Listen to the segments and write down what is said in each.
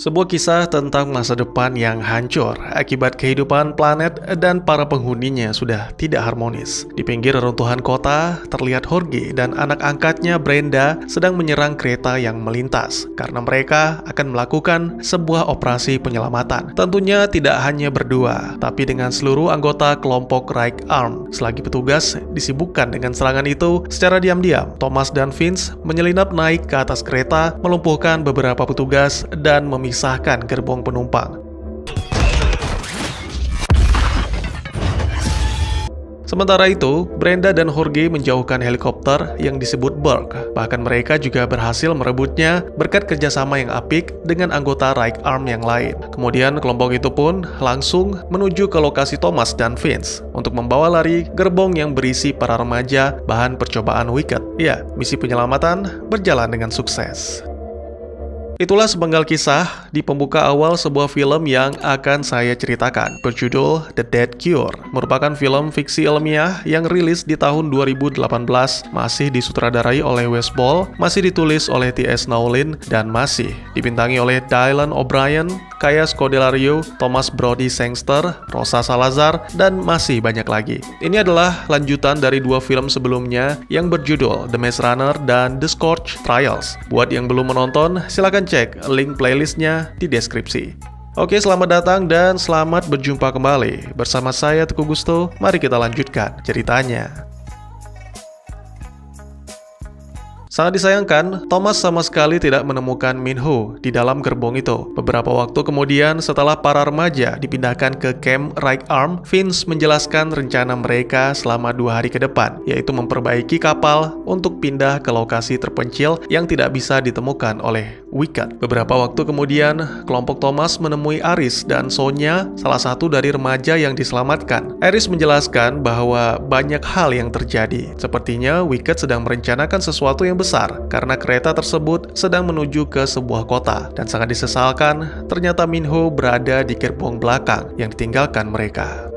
Sebuah kisah tentang masa depan yang hancur akibat kehidupan planet dan para penghuninya sudah tidak harmonis. Di pinggir reruntuhan kota, terlihat Jorge dan anak angkatnya Brenda sedang menyerang kereta yang melintas karena mereka akan melakukan sebuah operasi penyelamatan. Tentunya tidak hanya berdua, tapi dengan seluruh anggota kelompok Right Arm. Selagi petugas disibukkan dengan serangan itu, secara diam-diam, Thomas dan Vince menyelinap naik ke atas kereta, melumpuhkan beberapa petugas dan memisahkan gerbong penumpang. Sementara itu, Brenda dan Jorge menjauhkan helikopter yang disebut Burke. Bahkan mereka juga berhasil merebutnya berkat kerjasama yang apik dengan anggota Right Arm yang lain. Kemudian kelompok itu pun langsung menuju ke lokasi Thomas dan Vince untuk membawa lari gerbong yang berisi para remaja bahan percobaan Wicked. Ya, misi penyelamatan berjalan dengan sukses. Itulah sepenggal kisah di pembuka awal sebuah film yang akan saya ceritakan, berjudul The Dead Cure. Merupakan film fiksi ilmiah yang rilis di tahun 2018, masih disutradarai oleh Wes Ball, masih ditulis oleh T.S. Nowlin, dan masih dibintangi oleh Dylan O'Brien, Kaya Scodelario, Thomas Brody Sangster, Rosa Salazar, dan masih banyak lagi. Ini adalah lanjutan dari dua film sebelumnya yang berjudul The Maze Runner dan The Scorch Trials. Buat yang belum menonton, silakan cek link playlistnya di deskripsi. Oke, selamat datang dan selamat berjumpa kembali. Bersama saya Teguh Gusto, mari kita lanjutkan ceritanya. Sangat disayangkan, Thomas sama sekali tidak menemukan Minho di dalam gerbong itu. Beberapa waktu kemudian, setelah para remaja dipindahkan ke camp Right Arm, Vince menjelaskan rencana mereka selama 2 hari ke depan, yaitu memperbaiki kapal untuk pindah ke lokasi terpencil yang tidak bisa ditemukan oleh Wicked. Beberapa waktu kemudian, kelompok Thomas menemui Aris dan Sonya, salah satu dari remaja yang diselamatkan. Aris menjelaskan bahwa banyak hal yang terjadi. Sepertinya Wicked sedang merencanakan sesuatu yang besar karena kereta tersebut sedang menuju ke sebuah kota, dan sangat disesalkan ternyata Minho berada di gerbong belakang yang ditinggalkan mereka.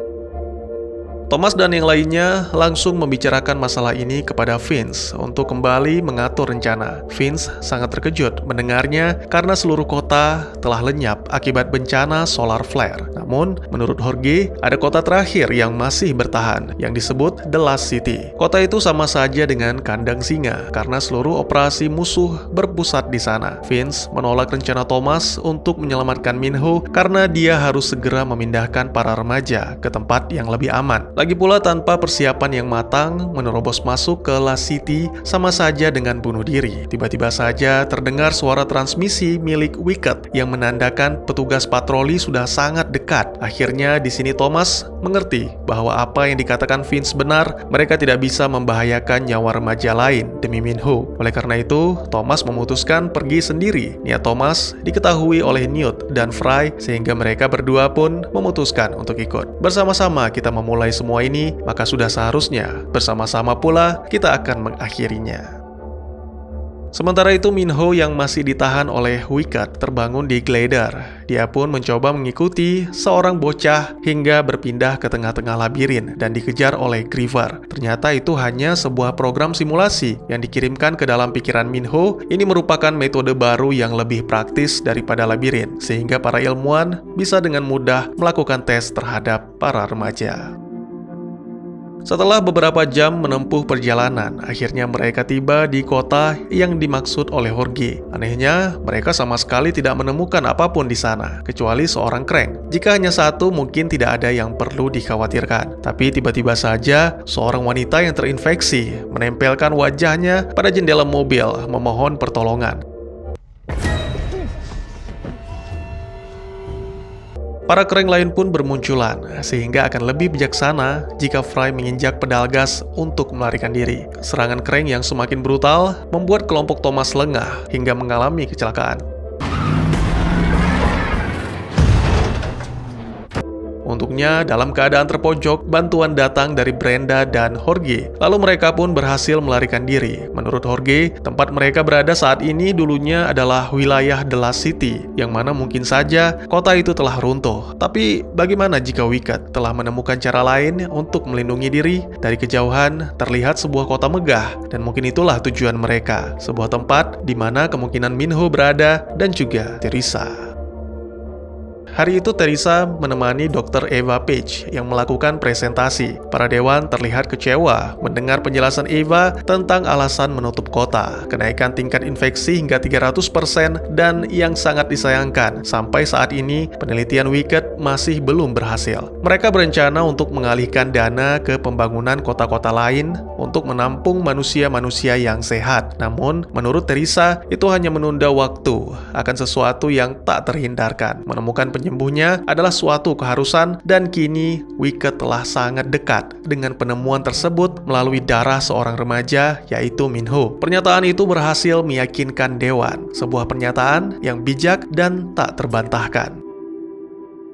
Thomas dan yang lainnya langsung membicarakan masalah ini kepada Vince untuk kembali mengatur rencana. Vince sangat terkejut mendengarnya karena seluruh kota telah lenyap akibat bencana solar flare. Namun, menurut Jorge, ada kota terakhir yang masih bertahan, yang disebut The Last City. Kota itu sama saja dengan kandang singa karena seluruh operasi musuh berpusat di sana. Vince menolak rencana Thomas untuk menyelamatkan Minho karena dia harus segera memindahkan para remaja ke tempat yang lebih aman. Lagi pula tanpa persiapan yang matang, menerobos masuk ke Last City sama saja dengan bunuh diri. Tiba-tiba saja terdengar suara transmisi milik Wicked yang menandakan petugas patroli sudah sangat dekat. Akhirnya di sini Thomas mengerti bahwa apa yang dikatakan Vince benar, mereka tidak bisa membahayakan nyawa remaja lain demi Minho. Oleh karena itu, Thomas memutuskan pergi sendiri. Niat Thomas diketahui oleh Newt dan Fry sehingga mereka berdua pun memutuskan untuk ikut. Bersama-sama kita memulai semua ini, maka sudah seharusnya bersama-sama pula kita akan mengakhirinya. Sementara itu, Minho yang masih ditahan oleh Wicked terbangun di glider. Dia pun mencoba mengikuti seorang bocah hingga berpindah ke tengah-tengah labirin dan dikejar oleh Griever. Ternyata itu hanya sebuah program simulasi yang dikirimkan ke dalam pikiran Minho. Ini merupakan metode baru yang lebih praktis daripada labirin, sehingga para ilmuwan bisa dengan mudah melakukan tes terhadap para remaja. Setelah beberapa jam menempuh perjalanan, akhirnya mereka tiba di kota yang dimaksud oleh Jorge. Anehnya, mereka sama sekali tidak menemukan apapun di sana, kecuali seorang Crank. Jika hanya satu, mungkin tidak ada yang perlu dikhawatirkan. Tapi tiba-tiba saja, seorang wanita yang terinfeksi menempelkan wajahnya pada jendela mobil, memohon pertolongan. Para Crank lain pun bermunculan, sehingga akan lebih bijaksana jika Fry menginjak pedal gas untuk melarikan diri. Serangan Crank yang semakin brutal membuat kelompok Thomas lengah hingga mengalami kecelakaan. Untungnya, dalam keadaan terpojok, bantuan datang dari Brenda dan Jorge. Lalu mereka pun berhasil melarikan diri. Menurut Jorge, tempat mereka berada saat ini dulunya adalah wilayah The Last City, yang mana mungkin saja kota itu telah runtuh. Tapi bagaimana jika Wicked telah menemukan cara lain untuk melindungi diri? Dari kejauhan, terlihat sebuah kota megah, dan mungkin itulah tujuan mereka. Sebuah tempat di mana kemungkinan Minho berada dan juga Teresa. Hari itu Teresa menemani Dr. Eva Page yang melakukan presentasi. Para dewan terlihat kecewa mendengar penjelasan Eva tentang alasan menutup kota, kenaikan tingkat infeksi hingga 300%, dan yang sangat disayangkan, sampai saat ini penelitian Wicked masih belum berhasil. Mereka berencana untuk mengalihkan dana ke pembangunan kota-kota lain untuk menampung manusia-manusia yang sehat. Namun, menurut Teresa, itu hanya menunda waktu akan sesuatu yang tak terhindarkan. Menemukan penyembuhnya adalah suatu keharusan, dan kini Wicked telah sangat dekat dengan penemuan tersebut melalui darah seorang remaja, yaitu Minho. Pernyataan itu berhasil meyakinkan dewan, sebuah pernyataan yang bijak dan tak terbantahkan.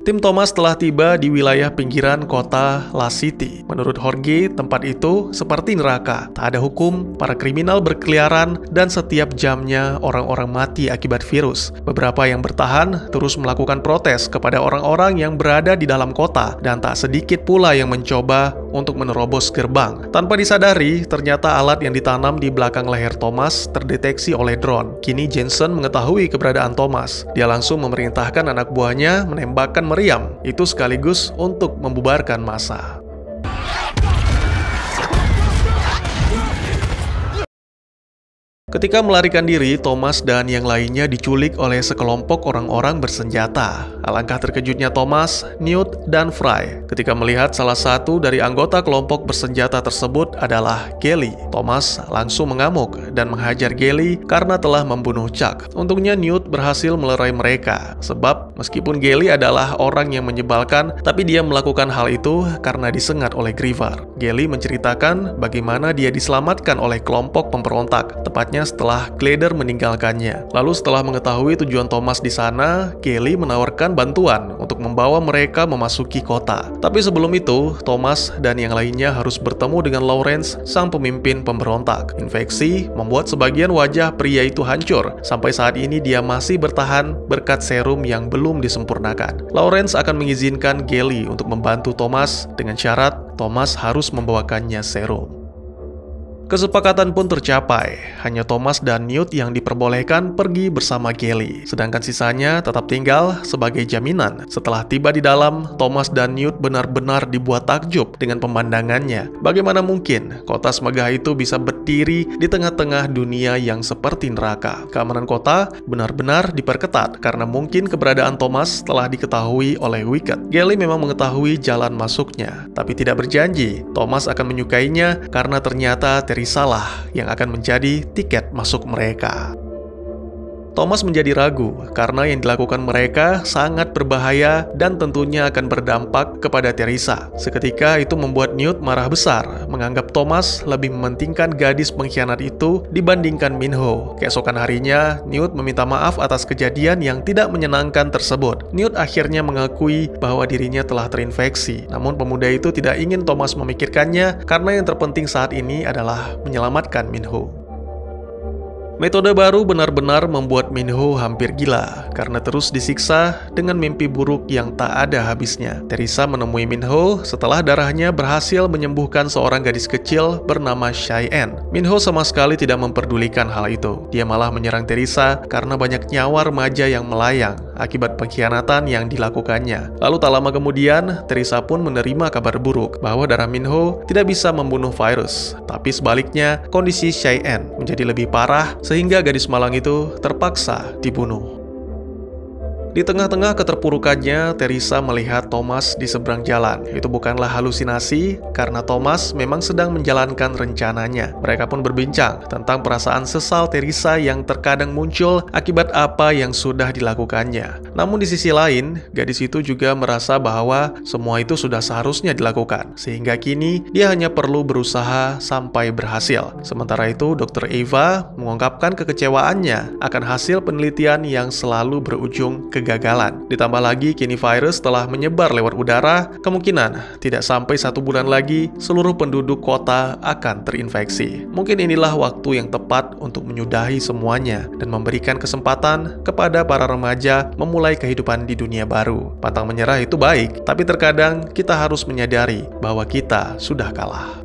Tim Thomas telah tiba di wilayah pinggiran kota La City. Menurut Jorge, tempat itu seperti neraka. Tak ada hukum, para kriminal berkeliaran, dan setiap jamnya orang-orang mati akibat virus. Beberapa yang bertahan terus melakukan protes kepada orang-orang yang berada di dalam kota, dan tak sedikit pula yang mencoba untuk menerobos gerbang. Tanpa disadari, ternyata alat yang ditanam di belakang leher Thomas terdeteksi oleh drone. Kini Jensen mengetahui keberadaan Thomas. Dia langsung memerintahkan anak buahnya menembakkan meriam, itu sekaligus untuk membubarkan massa. Ketika melarikan diri, Thomas dan yang lainnya diculik oleh sekelompok orang-orang bersenjata. Alangkah terkejutnya Thomas, Newt, dan Fry ketika melihat salah satu dari anggota kelompok bersenjata tersebut adalah Gally. Thomas langsung mengamuk dan menghajar Gally karena telah membunuh Chuck. Untungnya Newt berhasil melerai mereka, sebab meskipun Gally adalah orang yang menyebalkan, tapi dia melakukan hal itu karena disengat oleh Griever. Gally menceritakan bagaimana dia diselamatkan oleh kelompok pemberontak, tepatnya setelah Glider meninggalkannya. Lalu setelah mengetahui tujuan Thomas di sana, Gally menawarkan bantuan untuk membawa mereka memasuki kota. Tapi sebelum itu, Thomas dan yang lainnya harus bertemu dengan Lawrence, sang pemimpin pemberontak. Infeksi membuat sebagian wajah pria itu hancur. Sampai saat ini dia masih bertahan berkat serum yang belum disempurnakan. Lawrence akan mengizinkan Gally untuk membantu Thomas dengan syarat Thomas harus membawakannya serum. Kesepakatan pun tercapai, hanya Thomas dan Newt yang diperbolehkan pergi bersama Gally, sedangkan sisanya tetap tinggal sebagai jaminan. Setelah tiba di dalam, Thomas dan Newt benar-benar dibuat takjub dengan pemandangannya. Bagaimana mungkin kota semegah itu bisa berdiri di tengah-tengah dunia yang seperti neraka? Keamanan kota benar-benar diperketat karena mungkin keberadaan Thomas telah diketahui oleh Wicked. Gally memang mengetahui jalan masuknya, tapi tidak berjanji Thomas akan menyukainya karena ternyata Teresa yang akan menjadi tiket masuk mereka. Thomas menjadi ragu karena yang dilakukan mereka sangat berbahaya dan tentunya akan berdampak kepada Teresa. Seketika itu membuat Newt marah besar, menganggap Thomas lebih mementingkan gadis pengkhianat itu dibandingkan Minho. Keesokan harinya, Newt meminta maaf atas kejadian yang tidak menyenangkan tersebut. Newt akhirnya mengakui bahwa dirinya telah terinfeksi, namun pemuda itu tidak ingin Thomas memikirkannya karena yang terpenting saat ini adalah menyelamatkan Minho. Metode baru benar-benar membuat Minho hampir gila karena terus disiksa dengan mimpi buruk yang tak ada habisnya. Teresa menemui Minho setelah darahnya berhasil menyembuhkan seorang gadis kecil bernama Cheyenne. Minho sama sekali tidak memperdulikan hal itu. Dia malah menyerang Teresa karena banyak nyawa remaja yang melayang akibat pengkhianatan yang dilakukannya. Lalu tak lama kemudian, Teresa pun menerima kabar buruk bahwa darah Minho tidak bisa membunuh virus. Tapi sebaliknya, kondisi Cheyenne menjadi lebih parah sehingga gadis malang itu terpaksa dibunuh. Di tengah-tengah keterpurukannya, Teresa melihat Thomas di seberang jalan. Itu bukanlah halusinasi, karena Thomas memang sedang menjalankan rencananya. Mereka pun berbincang tentang perasaan sesal Teresa yang terkadang muncul akibat apa yang sudah dilakukannya. Namun di sisi lain, gadis itu juga merasa bahwa semua itu sudah seharusnya dilakukan, sehingga kini dia hanya perlu berusaha sampai berhasil. Sementara itu, Dr. Eva mengungkapkan kekecewaannya akan hasil penelitian yang selalu berujung kegagalan. Ditambah lagi kini virus telah menyebar lewat udara, kemungkinan tidak sampai 1 bulan lagi seluruh penduduk kota akan terinfeksi. Mungkin inilah waktu yang tepat untuk menyudahi semuanya dan memberikan kesempatan kepada para remaja memulai kehidupan di dunia baru. Pantang menyerah itu baik, tapi terkadang kita harus menyadari bahwa kita sudah kalah.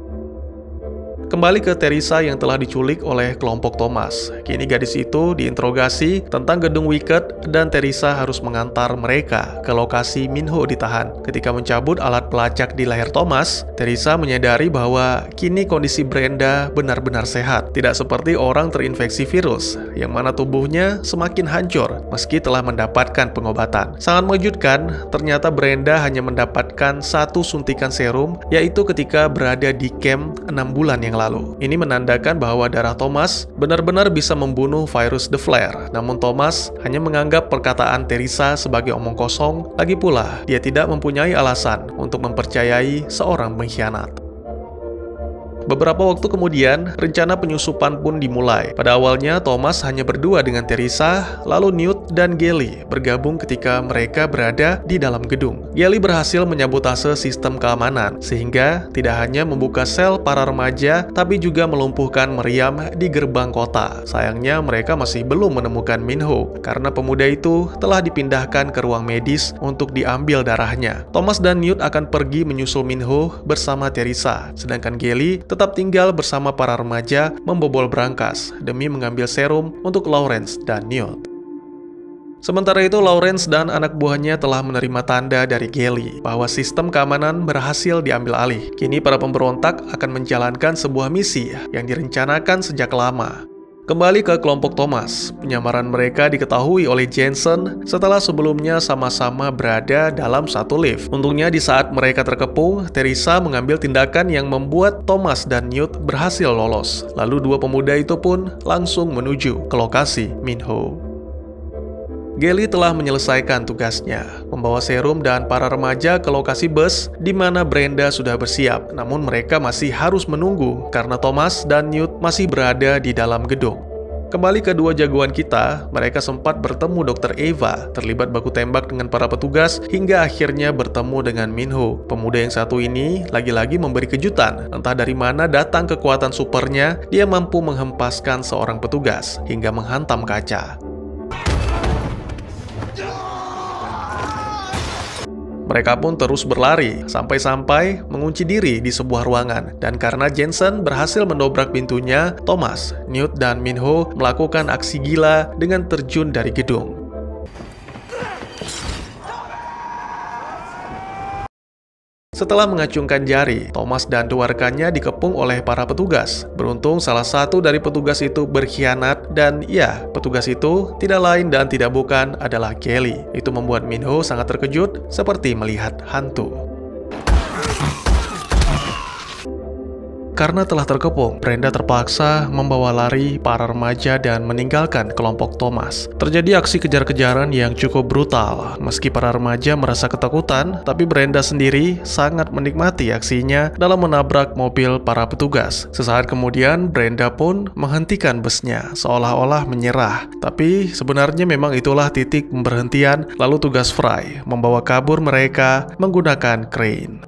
Kembali ke Teresa yang telah diculik oleh kelompok Thomas. Kini gadis itu diinterogasi tentang gedung Wicked dan Teresa harus mengantar mereka ke lokasi Minho ditahan. Ketika mencabut alat pelacak di leher Thomas, Teresa menyadari bahwa kini kondisi Brenda benar-benar sehat. Tidak seperti orang terinfeksi virus, yang mana tubuhnya semakin hancur meski telah mendapatkan pengobatan. Sangat mengejutkan, ternyata Brenda hanya mendapatkan 1 suntikan serum, yaitu ketika berada di camp 6 bulan yang lalu. Ini menandakan bahwa darah Thomas benar-benar bisa membunuh virus The Flare. Namun Thomas hanya menganggap perkataan Teresa sebagai omong kosong. Lagi pula, dia tidak mempunyai alasan untuk mempercayai seorang pengkhianat. Beberapa waktu kemudian, rencana penyusupan pun dimulai. Pada awalnya, Thomas hanya berdua dengan Teresa, lalu Newt dan Gally bergabung ketika mereka berada di dalam gedung. Gally berhasil menyabotase sistem keamanan, sehingga tidak hanya membuka sel para remaja, tapi juga melumpuhkan meriam di gerbang kota. Sayangnya, mereka masih belum menemukan Minho, karena pemuda itu telah dipindahkan ke ruang medis untuk diambil darahnya. Thomas dan Newt akan pergi menyusul Minho bersama Teresa, sedangkan Gally tetap tinggal bersama para remaja membobol brankas demi mengambil serum untuk Lawrence dan Newt. Sementara itu, Lawrence dan anak buahnya telah menerima tanda dari Gally bahwa sistem keamanan berhasil diambil alih. Kini para pemberontak akan menjalankan sebuah misi yang direncanakan sejak lama. Kembali ke kelompok Thomas, penyamaran mereka diketahui oleh Jensen setelah sebelumnya sama-sama berada dalam satu lift. Untungnya di saat mereka terkepung, Teresa mengambil tindakan yang membuat Thomas dan Newt berhasil lolos. Lalu dua pemuda itu pun langsung menuju ke lokasi Minho. Gally telah menyelesaikan tugasnya, membawa serum dan para remaja ke lokasi bus di mana Brenda sudah bersiap. Namun mereka masih harus menunggu karena Thomas dan Newt masih berada di dalam gedung. Kembali ke dua jagoan kita, mereka sempat bertemu Dr. Eva, terlibat baku tembak dengan para petugas hingga akhirnya bertemu dengan Minho. Pemuda yang satu ini lagi-lagi memberi kejutan, entah dari mana datang kekuatan supernya, dia mampu menghempaskan seorang petugas hingga menghantam kaca. Mereka pun terus berlari, sampai-sampai mengunci diri di sebuah ruangan. Dan karena Jensen berhasil mendobrak pintunya, Thomas, Newt, dan Minho melakukan aksi gila dengan terjun dari gedung. Setelah mengacungkan jari, Thomas dan dua rekannya dikepung oleh para petugas. Beruntung salah satu dari petugas itu berkhianat dan ya, petugas itu tidak lain dan tidak bukan adalah Gally. Itu membuat Minho sangat terkejut seperti melihat hantu. Karena telah terkepung, Brenda terpaksa membawa lari para remaja dan meninggalkan kelompok Thomas. Terjadi aksi kejar-kejaran yang cukup brutal. Meski para remaja merasa ketakutan, tapi Brenda sendiri sangat menikmati aksinya dalam menabrak mobil para petugas. Sesaat kemudian, Brenda pun menghentikan busnya, seolah-olah menyerah. Tapi sebenarnya memang itulah titik pemberhentian, lalu tugas Fry membawa kabur mereka menggunakan crane.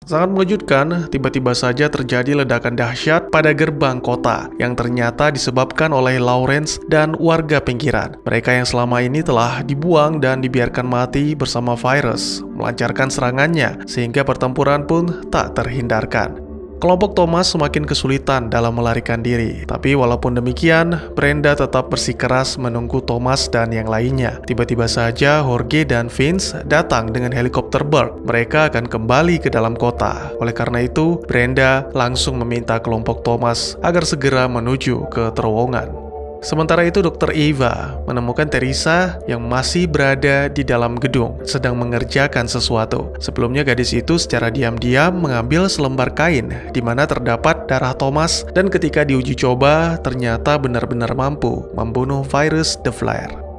Sangat mengejutkan, tiba-tiba saja terjadi ledakan dahsyat pada gerbang kota yang ternyata disebabkan oleh Lawrence dan warga pinggiran. Mereka yang selama ini telah dibuang dan dibiarkan mati bersama virus, melancarkan serangannya sehingga pertempuran pun tak terhindarkan. Kelompok Thomas semakin kesulitan dalam melarikan diri. Tapi walaupun demikian, Brenda tetap bersikeras menunggu Thomas dan yang lainnya. Tiba-tiba saja Jorge dan Vince datang dengan helikopter Burke. Mereka akan kembali ke dalam kota. Oleh karena itu, Brenda langsung meminta kelompok Thomas agar segera menuju ke terowongan. Sementara itu, Dr. Eva menemukan Teresa yang masih berada di dalam gedung, sedang mengerjakan sesuatu. Sebelumnya, gadis itu secara diam-diam mengambil selembar kain di mana terdapat darah Thomas, dan ketika diuji coba, ternyata benar-benar mampu membunuh virus The Flare.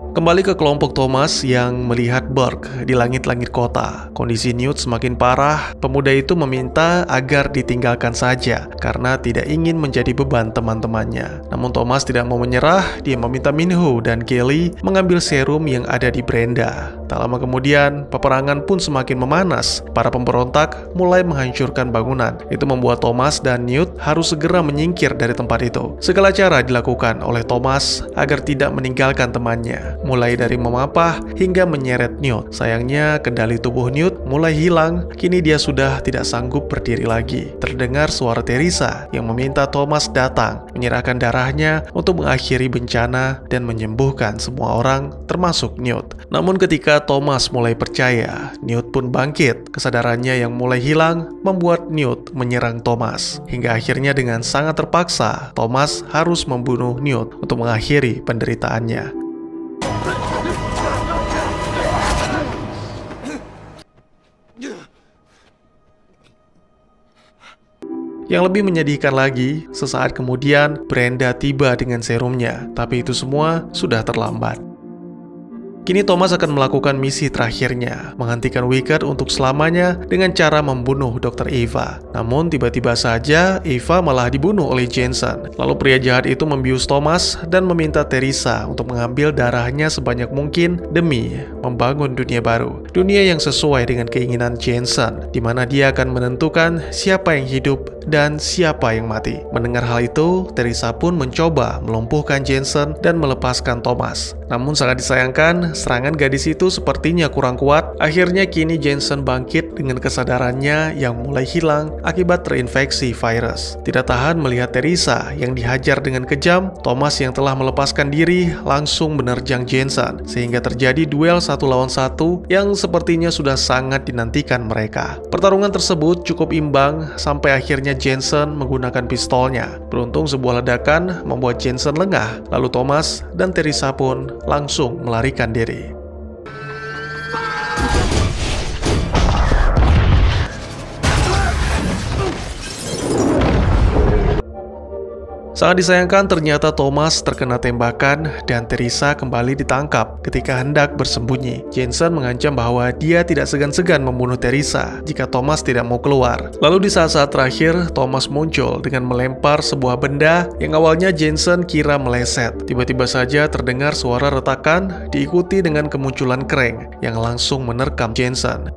Kembali ke kelompok Thomas yang melihat Burke di langit-langit kota. Kondisi Newt semakin parah. Pemuda itu meminta agar ditinggalkan saja karena tidak ingin menjadi beban teman-temannya. Namun Thomas tidak mau menyerah. Dia meminta Minho dan Gally mengambil serum yang ada di Brenda. Tak lama kemudian, peperangan pun semakin memanas. Para pemberontak mulai menghancurkan bangunan. Itu membuat Thomas dan Newt harus segera menyingkir dari tempat itu. Segala cara dilakukan oleh Thomas agar tidak meninggalkan temannya. mulai dari memapah hingga menyeret Newt. Sayangnya, kendali tubuh Newt mulai hilang. Kini dia sudah tidak sanggup berdiri lagi. Terdengar suara Teresa yang meminta Thomas datang, menyerahkan darahnya untuk mengakhiri bencana dan menyembuhkan semua orang, termasuk Newt. Namun ketika Thomas mulai percaya, Newt pun bangkit. Kesadarannya yang mulai hilang membuat Newt menyerang Thomas. Hingga akhirnya dengan sangat terpaksa, Thomas harus membunuh Newt untuk mengakhiri penderitaannya. Yang lebih menyedihkan lagi, sesaat kemudian Brenda tiba dengan serumnya, tapi itu semua sudah terlambat. Kini Thomas akan melakukan misi terakhirnya, menghentikan Wicked untuk selamanya dengan cara membunuh Dr. Eva. Namun tiba-tiba saja Eva malah dibunuh oleh Jensen. Lalu pria jahat itu membius Thomas dan meminta Teresa untuk mengambil darahnya sebanyak mungkin demi membangun dunia baru. Dunia yang sesuai dengan keinginan Jensen, di mana dia akan menentukan siapa yang hidup dan siapa yang mati. Mendengar hal itu, Teresa pun mencoba melumpuhkan Jensen dan melepaskan Thomas. Namun sangat disayangkan, serangan gadis itu sepertinya kurang kuat. Akhirnya kini Jensen bangkit dengan kesadarannya yang mulai hilang akibat terinfeksi virus. Tidak tahan melihat Teresa yang dihajar dengan kejam, Thomas yang telah melepaskan diri langsung menerjang Jensen, sehingga terjadi duel 1 lawan 1 yang sepertinya sudah sangat dinantikan mereka. Pertarungan tersebut cukup imbang sampai akhirnya Jensen menggunakan pistolnya. Beruntung sebuah ledakan membuat Jensen lengah, lalu Thomas dan Teresa pun langsung melarikan diri. Sangat disayangkan ternyata Thomas terkena tembakan dan Teresa kembali ditangkap ketika hendak bersembunyi. Jensen mengancam bahwa dia tidak segan-segan membunuh Teresa jika Thomas tidak mau keluar. Lalu di saat-saat terakhir, Thomas muncul dengan melempar sebuah benda yang awalnya Jensen kira meleset. Tiba-tiba saja terdengar suara retakan diikuti dengan kemunculan Krang yang langsung menerkam Jensen.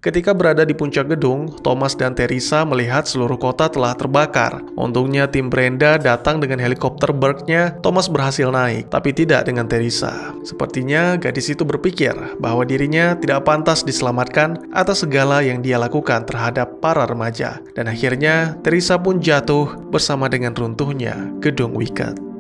Ketika berada di puncak gedung, Thomas dan Teresa melihat seluruh kota telah terbakar. Untungnya tim Brenda datang dengan helikopter Burke-nya. Thomas berhasil naik, tapi tidak dengan Teresa. Sepertinya gadis itu berpikir bahwa dirinya tidak pantas diselamatkan atas segala yang dia lakukan terhadap para remaja. Dan akhirnya Teresa pun jatuh bersama dengan runtuhnya gedung Wicked.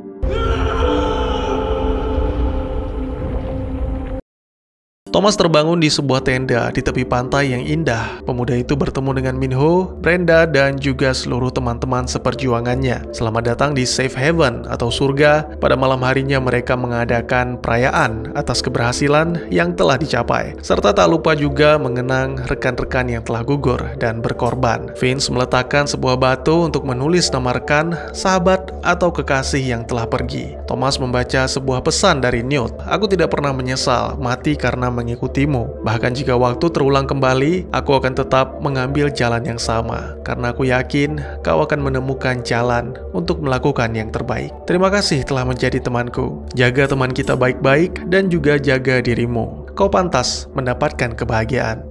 Thomas terbangun di sebuah tenda di tepi pantai yang indah. Pemuda itu bertemu dengan Minho, Brenda, dan juga seluruh teman-teman seperjuangannya. Selamat datang di Safe Haven atau surga. Pada malam harinya mereka mengadakan perayaan atas keberhasilan yang telah dicapai, serta tak lupa juga mengenang rekan-rekan yang telah gugur dan berkorban. Vince meletakkan sebuah batu untuk menulis nama rekan, sahabat, atau kekasih yang telah pergi. Thomas membaca sebuah pesan dari Newt. "Aku tidak pernah menyesal mati karena mengikutimu. Bahkan jika waktu terulang kembali, aku akan tetap mengambil jalan yang sama. Karena aku yakin kau akan menemukan jalan untuk melakukan yang terbaik. Terima kasih telah menjadi temanku. Jaga teman kita baik-baik dan juga jaga dirimu. Kau pantas mendapatkan kebahagiaan."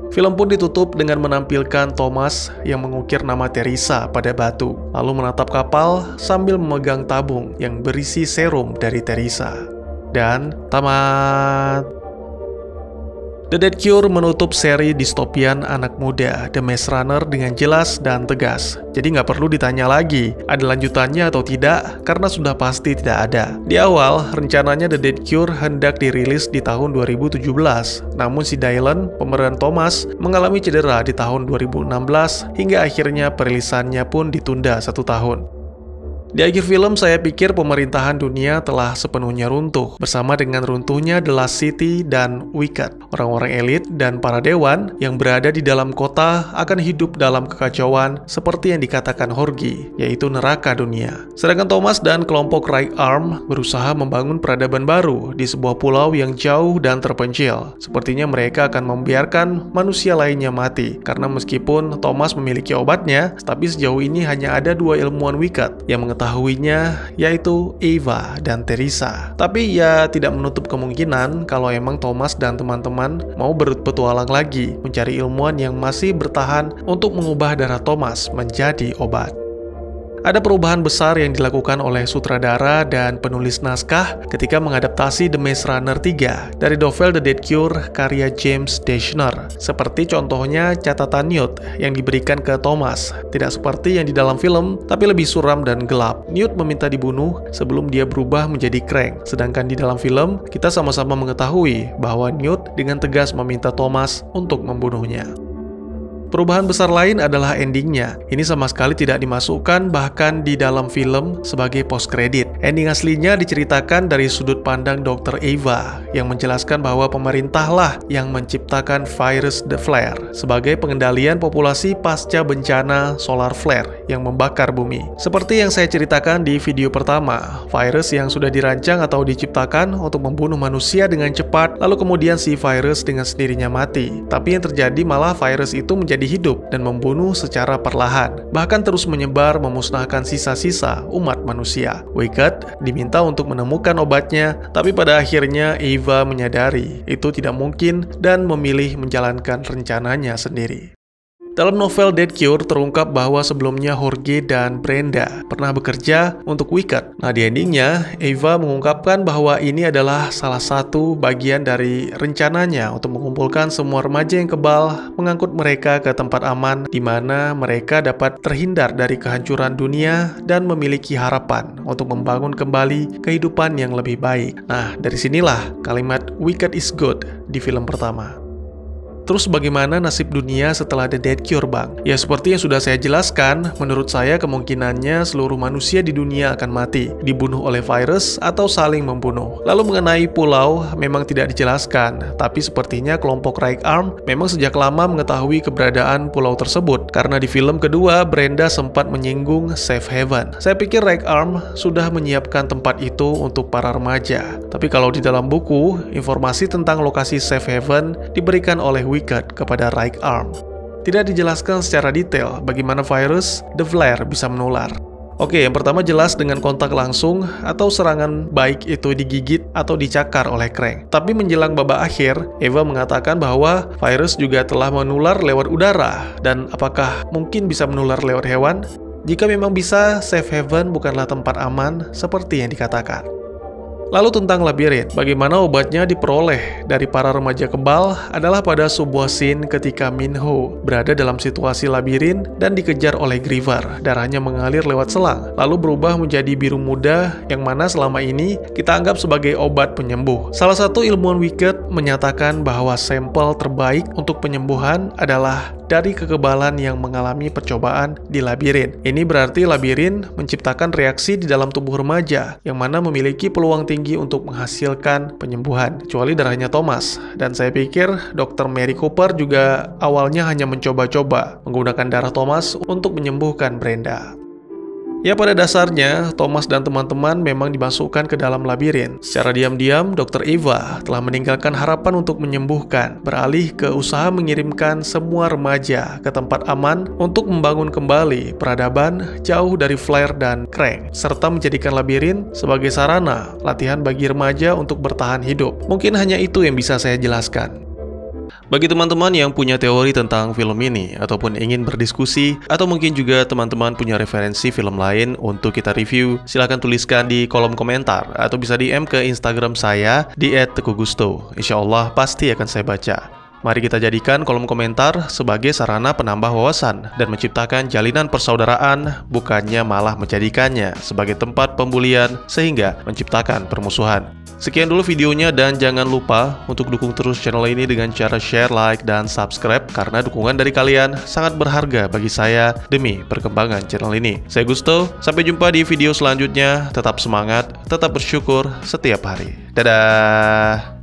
Film pun ditutup dengan menampilkan Thomas yang mengukir nama Teresa pada batu, lalu menatap kapal sambil memegang tabung yang berisi serum dari Teresa. Dan tamat. The Dead Cure menutup seri distopian anak muda The Maze Runner dengan jelas dan tegas. Jadi nggak perlu ditanya lagi, ada lanjutannya atau tidak, karena sudah pasti tidak ada. Di awal, rencananya The Dead Cure hendak dirilis di tahun 2017. Namun si Dylan, pemeran Thomas, mengalami cedera di tahun 2016, hingga akhirnya perilisannya pun ditunda 1 tahun. Di akhir film, saya pikir pemerintahan dunia telah sepenuhnya runtuh, bersama dengan runtuhnya The Lost City dan Wicked. Orang-orang elit dan para dewan yang berada di dalam kota akan hidup dalam kekacauan seperti yang dikatakan Horgi, yaitu neraka dunia. Sedangkan Thomas dan kelompok Right Arm berusaha membangun peradaban baru di sebuah pulau yang jauh dan terpencil. Sepertinya mereka akan membiarkan manusia lainnya mati, karena meskipun Thomas memiliki obatnya, tapi sejauh ini hanya ada 2 ilmuwan Wicked yang mengetahui mengetahuinya, yaitu Eva dan Teresa. Tapi ia tidak menutup kemungkinan kalau emang Thomas dan teman-teman mau berpetualang lagi mencari ilmuwan yang masih bertahan untuk mengubah darah Thomas menjadi obat. Ada perubahan besar yang dilakukan oleh sutradara dan penulis naskah ketika mengadaptasi The Maze Runner 3 dari novel The Dead Cure karya James Dashner. Seperti contohnya catatan Newt yang diberikan ke Thomas, tidak seperti yang di dalam film, tapi lebih suram dan gelap. Newt meminta dibunuh sebelum dia berubah menjadi Krang. Sedangkan di dalam film, kita sama-sama mengetahui bahwa Newt dengan tegas meminta Thomas untuk membunuhnya. Perubahan besar lain adalah endingnya. Ini sama sekali tidak dimasukkan bahkan di dalam film sebagai post-credit. Ending aslinya diceritakan dari sudut pandang Dr. Eva yang menjelaskan bahwa pemerintahlah yang menciptakan virus The Flare sebagai pengendalian populasi pasca bencana solar flare yang membakar bumi. Seperti yang saya ceritakan di video pertama, virus yang sudah dirancang atau diciptakan untuk membunuh manusia dengan cepat, lalu kemudian si virus dengan sendirinya mati. Tapi yang terjadi malah virus itu menjadi hidup dan membunuh secara perlahan, bahkan terus menyebar memusnahkan sisa-sisa umat manusia. Wicket diminta untuk menemukan obatnya, tapi pada akhirnya Eva menyadari itu tidak mungkin dan memilih menjalankan rencananya sendiri. Dalam novel Dead Cure terungkap bahwa sebelumnya Jorge dan Brenda pernah bekerja untuk Wicket. Nah, di endingnya, Eva mengungkapkan bahwa ini adalah salah satu bagian dari rencananya untuk mengumpulkan semua remaja yang kebal, mengangkut mereka ke tempat aman di mana mereka dapat terhindar dari kehancuran dunia dan memiliki harapan untuk membangun kembali kehidupan yang lebih baik. Nah, dari sinilah kalimat Wicket is good di film pertama. Terus bagaimana nasib dunia setelah The Dead Cure, Bang? Ya seperti yang sudah saya jelaskan, menurut saya kemungkinannya seluruh manusia di dunia akan mati, dibunuh oleh virus atau saling membunuh. Lalu mengenai pulau, memang tidak dijelaskan, tapi sepertinya kelompok Reich Arm memang sejak lama mengetahui keberadaan pulau tersebut, karena di film kedua Brenda sempat menyinggung Safe Haven. Saya pikir Reich Arm sudah menyiapkan tempat itu untuk para remaja. Tapi kalau di dalam buku, informasi tentang lokasi Safe Haven diberikan oleh Wicket kepada Reich Arm. Tidak dijelaskan secara detail bagaimana virus The Flare bisa menular. Oke, yang pertama jelas dengan kontak langsung atau serangan baik itu digigit atau dicakar oleh Krang. Tapi menjelang babak akhir, Eva mengatakan bahwa virus juga telah menular lewat udara. Dan apakah mungkin bisa menular lewat hewan? Jika memang bisa, Safe Haven bukanlah tempat aman seperti yang dikatakan. Lalu tentang labirin, bagaimana obatnya diperoleh dari para remaja kebal adalah pada sebuah scene ketika Minho berada dalam situasi labirin dan dikejar oleh Griever. Darahnya mengalir lewat selang, lalu berubah menjadi biru muda yang mana selama ini kita anggap sebagai obat penyembuh. Salah satu ilmuwan Wicket menyatakan bahwa sampel terbaik untuk penyembuhan adalah dari kekebalan yang mengalami percobaan di labirin. Ini berarti labirin menciptakan reaksi di dalam tubuh remaja yang mana memiliki peluang tinggi untuk menghasilkan penyembuhan, kecuali darahnya Thomas. Dan saya pikir Dr. Mary Cooper juga awalnya hanya mencoba-coba menggunakan darah Thomas untuk menyembuhkan Brenda. Ya, pada dasarnya, Thomas dan teman-teman memang dimasukkan ke dalam labirin. Secara diam-diam, Dr. Eva telah meninggalkan harapan untuk menyembuhkan, beralih ke usaha mengirimkan semua remaja ke tempat aman untuk membangun kembali peradaban jauh dari Flare dan Krang, serta menjadikan labirin sebagai sarana latihan bagi remaja untuk bertahan hidup. Mungkin hanya itu yang bisa saya jelaskan. Bagi teman-teman yang punya teori tentang film ini, ataupun ingin berdiskusi, atau mungkin juga teman-teman punya referensi film lain untuk kita review, silahkan tuliskan di kolom komentar, atau bisa DM ke Instagram saya di @teguhgusto. Insya Allah pasti akan saya baca. Mari kita jadikan kolom komentar sebagai sarana penambah wawasan dan menciptakan jalinan persaudaraan, bukannya malah menjadikannya sebagai tempat pembulian sehingga menciptakan permusuhan. Sekian dulu videonya dan jangan lupa untuk dukung terus channel ini dengan cara share, like, dan subscribe karena dukungan dari kalian sangat berharga bagi saya demi perkembangan channel ini. Saya Gusto, sampai jumpa di video selanjutnya. Tetap semangat, tetap bersyukur setiap hari. Dadah!